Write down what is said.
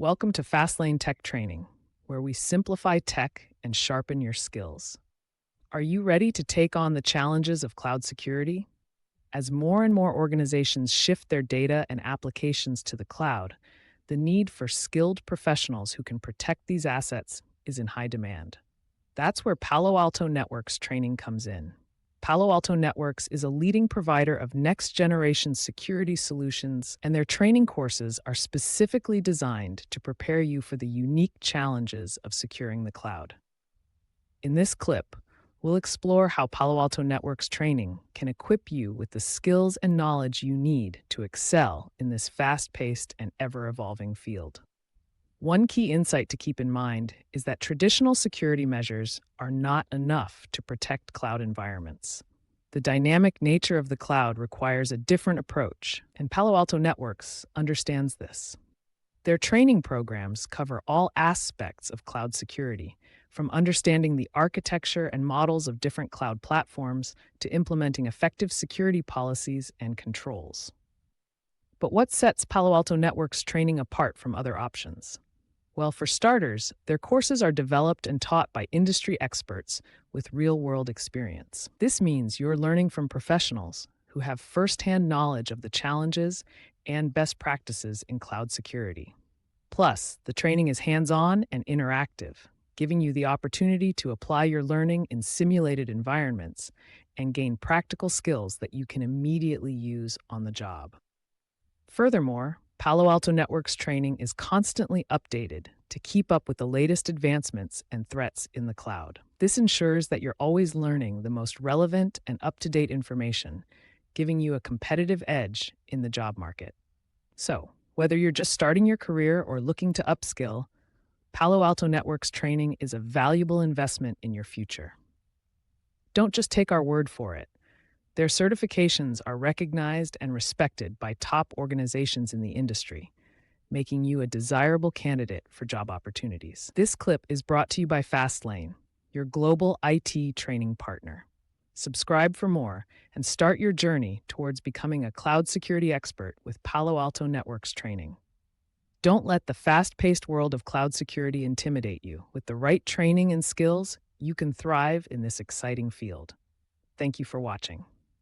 Welcome to Fastlane Tech Training, where we simplify tech and sharpen your skills. Are you ready to take on the challenges of cloud security? As more and more organizations shift their data and applications to the cloud, the need for skilled professionals who can protect these assets is in high demand. That's where Palo Alto Networks training comes in. Palo Alto Networks is a leading provider of next-generation security solutions, and their training courses are specifically designed to prepare you for the unique challenges of securing the cloud. In this clip, we'll explore how Palo Alto Networks training can equip you with the skills and knowledge you need to excel in this fast-paced and ever-evolving field. One key insight to keep in mind is that traditional security measures are not enough to protect cloud environments. The dynamic nature of the cloud requires a different approach, and Palo Alto Networks understands this. Their training programs cover all aspects of cloud security, from understanding the architecture and models of different cloud platforms to implementing effective security policies and controls. But what sets Palo Alto Networks training apart from other options? Well, for starters, their courses are developed and taught by industry experts with real-world experience. This means you're learning from professionals who have firsthand knowledge of the challenges and best practices in cloud security. Plus, the training is hands-on and interactive, giving you the opportunity to apply your learning in simulated environments and gain practical skills that you can immediately use on the job. Furthermore, Palo Alto Networks training is constantly updated to keep up with the latest advancements and threats in the cloud. This ensures that you're always learning the most relevant and up-to-date information, giving you a competitive edge in the job market. So, whether you're just starting your career or looking to upskill, Palo Alto Networks training is a valuable investment in your future. Don't just take our word for it. Their certifications are recognized and respected by top organizations in the industry, making you a desirable candidate for job opportunities. This clip is brought to you by Fastlane, your global IT training partner. Subscribe for more and start your journey towards becoming a cloud security expert with Palo Alto Networks training. Don't let the fast-paced world of cloud security intimidate you. With the right training and skills, you can thrive in this exciting field. Thank you for watching.